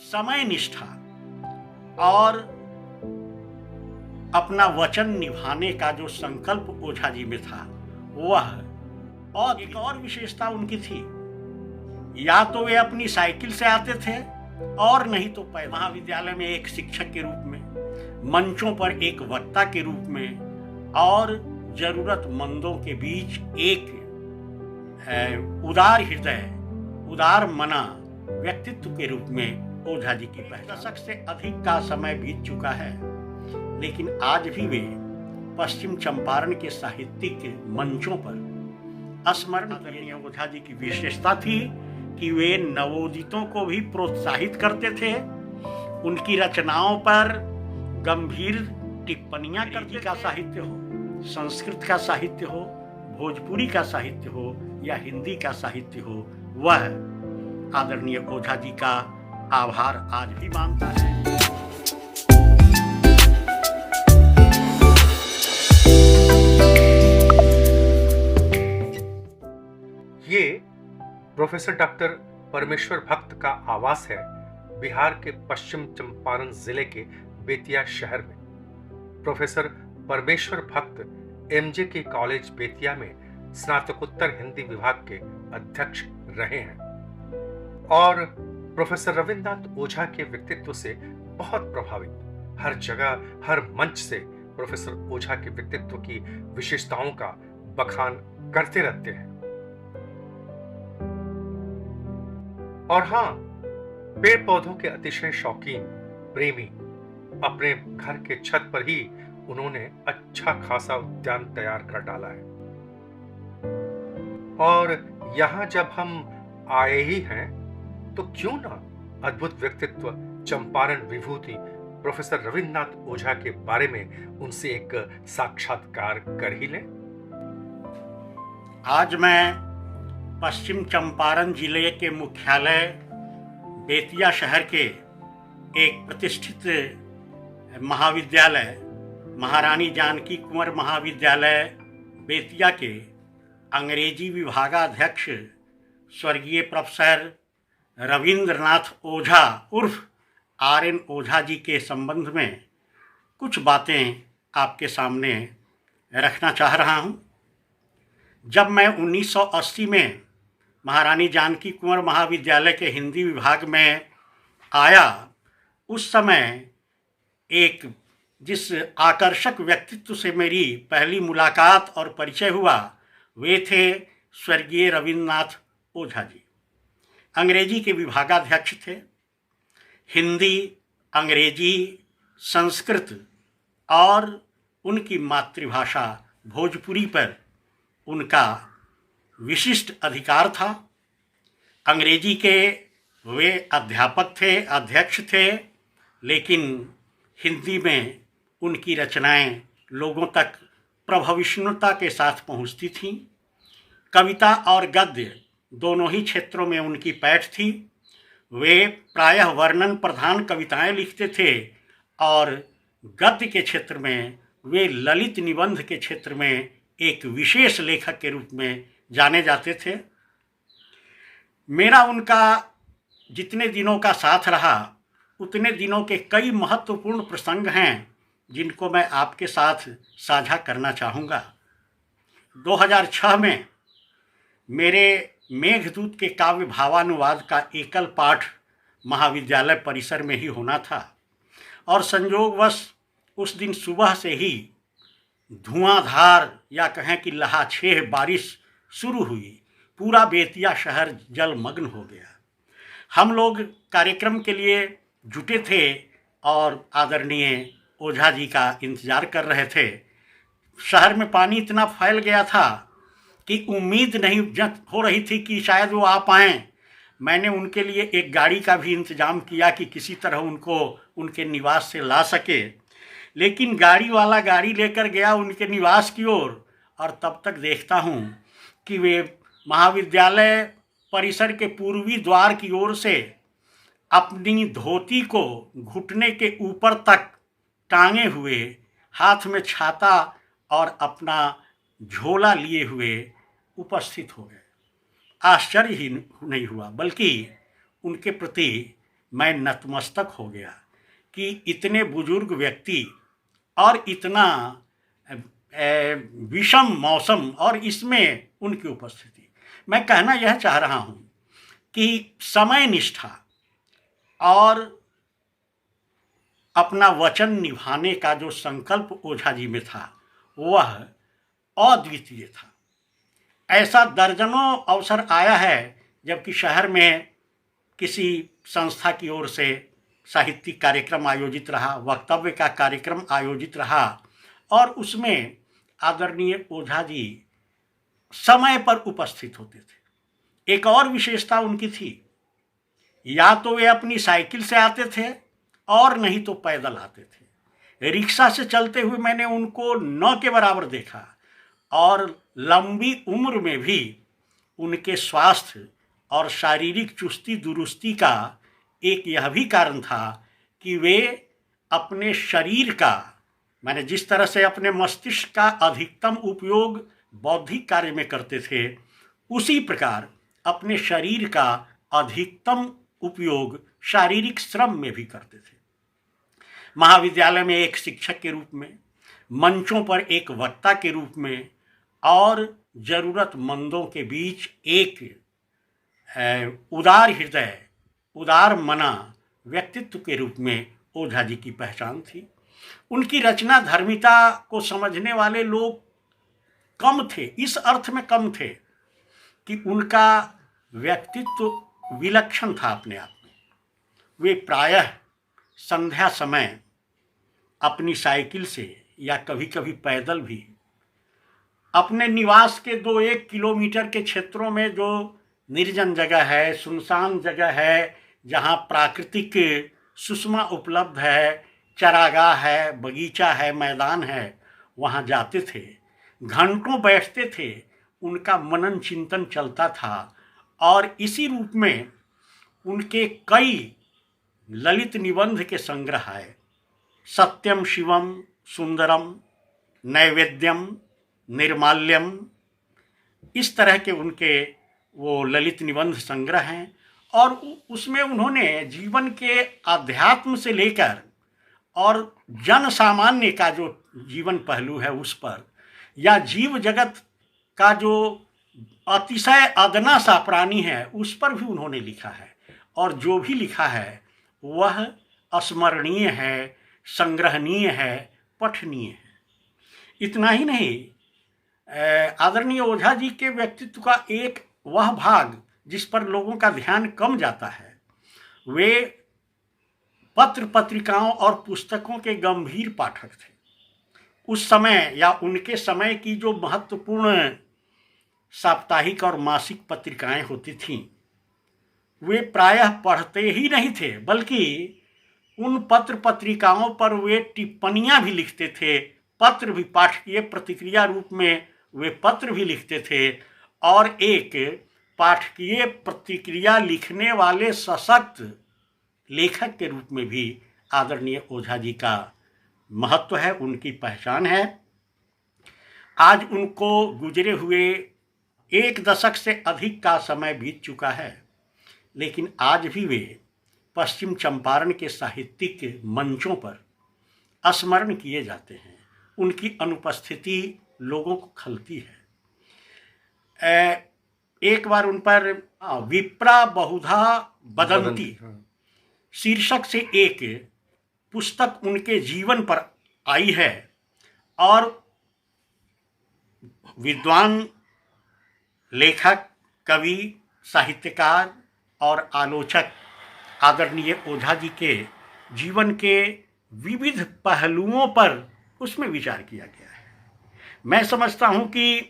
समय निष्ठा और अपना वचन निभाने का जो संकल्प ओझा जी में था वह, और एक और विशेषता उनकी थी, या तो वे अपनी साइकिल से आते थे और नहीं तो महाविद्यालय में एक शिक्षक के रूप में, मंचों पर एक वक्ता के रूप में और जरूरतमंदों के बीच एक उदार हृदय, उदार मना व्यक्तित्व के रूप में ओझा जी की पहचान। दशक से अधिक का समय बीत चुका है, लेकिन आज भी वे पश्चिम चंपारण के साहित्यिक मंचों पर स्मरण करने। ओझा जी की विशेषता थी कि वे नवोदितों को भी प्रोत्साहित करते थे, उनकी रचनाओं पर गंभीर टिप्पणियां करते। का साहित्य हो, संस्कृत का साहित्य हो, भोजपुरी का साहित्य हो या हिंदी का साहित्य हो, वह आदरणीय ओझा जी का आभार आज भी मानता है। ये प्रोफेसर डॉक्टर परमेश्वर भक्त का आवास है बिहार के पश्चिम चंपारण जिले के बेतिया शहर में। प्रोफेसर परमेश्वर भक्त एमजे के कॉलेज बेतिया में स्नातकोत्तर हिंदी विभाग के अध्यक्ष रहे हैं और प्रोफेसर रविन्द्रनाथ ओझा के व्यक्तित्व से बहुत प्रभावित, हर जगह हर मंच से प्रोफेसर ओझा के व्यक्तित्व की विशेषताओं का बखान करते रहते हैं। और हाँ, पेड़ पौधों के अतिशय शौकीन प्रेमी, अपने घर के छत पर ही उन्होंने अच्छा खासा उद्यान तैयार कर डाला है। और यहां जब हम आए ही हैं तो क्यों ना अद्भुत व्यक्तित्व चंपारण विभूति प्रोफेसर रविन्द्रनाथ ओझा के बारे में उनसे एक साक्षात्कार कर ही लें। आज मैं पश्चिम चंपारण जिले के मुख्यालय बेतिया शहर के एक प्रतिष्ठित महाविद्यालय महारानी जानकी कुंवर महाविद्यालय बेतिया के अंग्रेजी विभागाध्यक्ष स्वर्गीय प्रोफेसर रविन्द्रनाथ ओझा उर्फ RN ओझा जी के संबंध में कुछ बातें आपके सामने रखना चाह रहा हूं। जब मैं 1980 में महारानी जानकी कुंवर महाविद्यालय के हिंदी विभाग में आया, उस समय एक जिस आकर्षक व्यक्तित्व से मेरी पहली मुलाकात और परिचय हुआ, वे थे स्वर्गीय रविन्द्रनाथ ओझा जी। अंग्रेजी के विभागाध्यक्ष थे। हिंदी, अंग्रेजी, संस्कृत और उनकी मातृभाषा भोजपुरी पर उनका विशिष्ट अधिकार था। अंग्रेजी के वे अध्यापक थे, अध्यक्ष थे, लेकिन हिंदी में उनकी रचनाएं लोगों तक प्रभावशीलता के साथ पहुंचती थीं। कविता और गद्य दोनों ही क्षेत्रों में उनकी पैठ थी। वे प्रायः वर्णन प्रधान कविताएं लिखते थे और गद्य के क्षेत्र में वे ललित निबंध के क्षेत्र में एक विशेष लेखक के रूप में जाने जाते थे। मेरा उनका जितने दिनों का साथ रहा, उतने दिनों के कई महत्वपूर्ण प्रसंग हैं जिनको मैं आपके साथ साझा करना चाहूँगा। 2006 में मेरे मेघदूत के काव्य भावानुवाद का एकल पाठ महाविद्यालय परिसर में ही होना था और संयोगवश उस दिन सुबह से ही धुआंधार या कहें कि लहाछेह बारिश शुरू हुई। पूरा बेतिया शहर जलमग्न हो गया। हम लोग कार्यक्रम के लिए जुटे थे और आदरणीय ओझा जी का इंतज़ार कर रहे थे। शहर में पानी इतना फैल गया था कि उम्मीद नहीं हो रही थी कि शायद वो आ पाएँ। मैंने उनके लिए एक गाड़ी का भी इंतज़ाम किया कि किसी तरह उनको उनके निवास से ला सके, लेकिन गाड़ी वाला गाड़ी लेकर गया उनके निवास की ओर और तब तक देखता हूँ कि वे महाविद्यालय परिसर के पूर्वी द्वार की ओर से अपनी धोती को घुटने के ऊपर तक टांगे हुए, हाथ में छाता और अपना झोला लिए हुए उपस्थित हो गए। आश्चर्य ही नहीं हुआ, बल्कि उनके प्रति मैं नतमस्तक हो गया कि इतने बुजुर्ग व्यक्ति और इतना विषम मौसम और इसमें उनकी उपस्थिति। मैं कहना यह चाह रहा हूँ कि समय निष्ठा और अपना वचन निभाने का जो संकल्प ओझा जी में था वह अद्वितीय था। ऐसा दर्जनों अवसर आया है जबकि शहर में किसी संस्था की ओर से साहित्यिक कार्यक्रम आयोजित रहा, वक्तव्य का कार्यक्रम आयोजित रहा और उसमें आदरणीय ओझा जी समय पर उपस्थित होते थे। एक और विशेषता उनकी थी, या तो वे अपनी साइकिल से आते थे और नहीं तो पैदल आते थे। रिक्शा से चलते हुए मैंने उनको 9 के बराबर देखा और लंबी उम्र में भी उनके स्वास्थ्य और शारीरिक चुस्ती दुरुस्ती का एक यह भी कारण था कि वे अपने शरीर का, मैंने जिस तरह से अपने मस्तिष्क का अधिकतम उपयोग बौद्धिक कार्य में करते थे, उसी प्रकार अपने शरीर का अधिकतम उपयोग शारीरिक श्रम में भी करते थे। महाविद्यालय में एक शिक्षक के रूप में, मंचों पर एक वक्ता के रूप में और जरूरतमंदों के बीच एक उदार हृदय, उदार मना व्यक्तित्व के रूप में ओझा जी की पहचान थी। उनकी रचना धर्मिता को समझने वाले लोग कम थे, इस अर्थ में कम थे कि उनका व्यक्तित्व विलक्षण था अपने आप में। वे प्रायः संध्या समय अपनी साइकिल से या कभी कभी पैदल भी अपने निवास के 2-1 किलोमीटर के क्षेत्रों में जो निर्जन जगह है, सुनसान जगह है, जहाँ प्राकृतिक सुषमा उपलब्ध है, चरागाह है, बगीचा है, मैदान है, वहाँ जाते थे, घंटों बैठते थे, उनका मनन चिंतन चलता था और इसी रूप में उनके कई ललित निबंध के संग्रह आए। सत्यम शिवम सुंदरम, नैवेद्यम, निर्माल्यम, इस तरह के उनके वो ललित निबंध संग्रह हैं और उसमें उन्होंने जीवन के आध्यात्म से लेकर और जन सामान्य का जो जीवन पहलू है उस पर, या जीव जगत का जो अतिशय अदना सा प्राणी है उस पर भी उन्होंने लिखा है और जो भी लिखा है वह स्मरणीय है, संग्रहणीय है, पठनीय है। इतना ही नहीं, आदरणीय ओझा जी के व्यक्तित्व का एक वह भाग जिस पर लोगों का ध्यान कम जाता है, वे पत्र पत्रिकाओं और पुस्तकों के गंभीर पाठक थे। उस समय या उनके समय की जो महत्वपूर्ण साप्ताहिक और मासिक पत्रिकाएं होती थीं, वे प्रायः पढ़ते ही नहीं थे, बल्कि उन पत्र पत्रिकाओं पर वे टिप्पणियां भी लिखते थे, पत्र भी, पाठकीय प्रतिक्रिया रूप में वे पत्र भी लिखते थे और एक पाठकीय प्रतिक्रिया लिखने वाले सशक्त लेखक के रूप में भी आदरणीय ओझा जी का महत्व है, उनकी पहचान है। आज उनको गुजरे हुए 1 दशक से अधिक का समय बीत चुका है, लेकिन आज भी वे पश्चिम चंपारण के साहित्यिक मंचों पर स्मरण किए जाते हैं। उनकी अनुपस्थिति लोगों को खलती है। एक बार उन पर विप्रा बहुधा बदंती शीर्षक से एक पुस्तक उनके जीवन पर आई है और विद्वान लेखक, कवि, साहित्यकार और आलोचक आदरणीय ओझा जी के जीवन के विविध पहलुओं पर उसमें विचार किया गया है। मैं समझता हूँ कि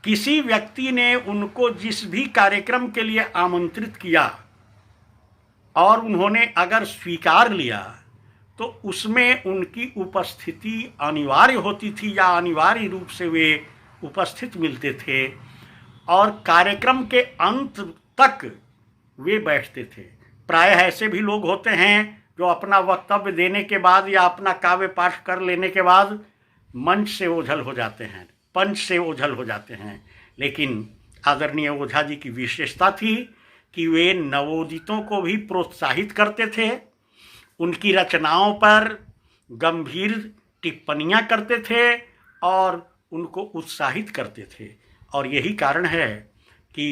किसी व्यक्ति ने उनको जिस भी कार्यक्रम के लिए आमंत्रित किया और उन्होंने अगर स्वीकार लिया तो उसमें उनकी उपस्थिति अनिवार्य होती थी या अनिवार्य रूप से वे उपस्थित मिलते थे और कार्यक्रम के अंत तक वे बैठते थे। प्रायः ऐसे भी लोग होते हैं जो अपना वक्तव्य देने के बाद या अपना काव्य पाठ कर लेने के बाद मंच से ओझल हो जाते हैं, पंच से ओझल हो जाते हैं, लेकिन आदरणीय ओझा जी की विशेषता थी कि वे नवोदितों को भी प्रोत्साहित करते थे, उनकी रचनाओं पर गंभीर टिप्पणियां करते थे और उनको उत्साहित करते थे। और यही कारण है कि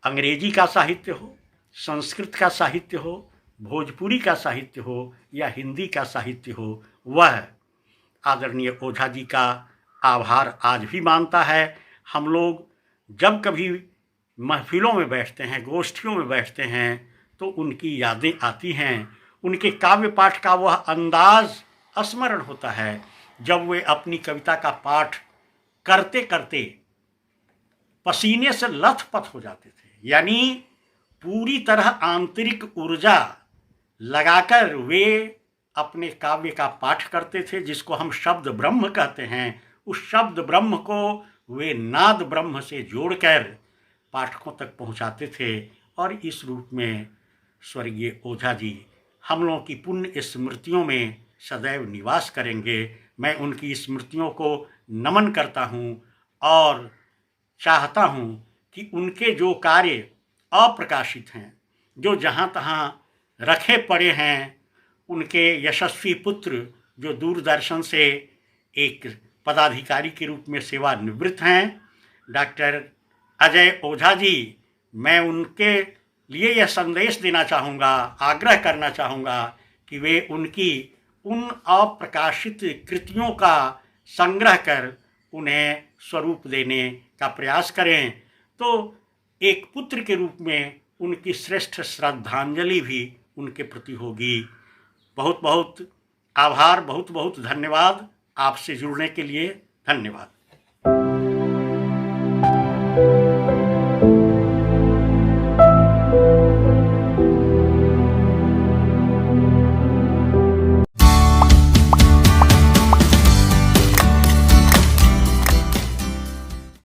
अंग्रेजी का साहित्य हो, संस्कृत का साहित्य हो, भोजपुरी का साहित्य हो या हिंदी का साहित्य हो, वह आदरणीय ओझा जी का आभार आज भी मानता है। हम लोग जब कभी महफिलों में बैठते हैं, गोष्ठियों में बैठते हैं, तो उनकी यादें आती हैं। उनके काव्य पाठ का वह अंदाज स्मरण होता है जब वे अपनी कविता का पाठ करते करते पसीने से लथपथ हो जाते थे, यानी पूरी तरह आंतरिक ऊर्जा लगाकर वे अपने काव्य का पाठ करते थे, जिसको हम शब्द ब्रह्म कहते हैं। उस शब्द ब्रह्म को वे नाद ब्रह्म से जोड़कर पाठकों तक पहुंचाते थे। और इस रूप में स्वर्गीय ओझा जी हम लोगों की पुण्य स्मृतियों में सदैव निवास करेंगे। मैं उनकी स्मृतियों को नमन करता हूँ और चाहता हूँ कि उनके जो कार्य अप्रकाशित हैं, जो जहाँ तहाँ रखे पड़े हैं, उनके यशस्वी पुत्र जो दूरदर्शन से एक पदाधिकारी के रूप में सेवानिवृत्त हैं, डॉक्टर अजय ओझा जी, मैं उनके लिए यह संदेश देना चाहूँगा, आग्रह करना चाहूँगा कि वे उनकी उन अप्रकाशित कृतियों का संग्रह कर उन्हें स्वरूप देने का प्रयास करें। तो एक पुत्र के रूप में उनकी श्रेष्ठ श्रद्धांजलि भी उनके प्रति होगी। बहुत बहुत आभार, बहुत बहुत धन्यवाद। आपसे जुड़ने के लिए धन्यवाद।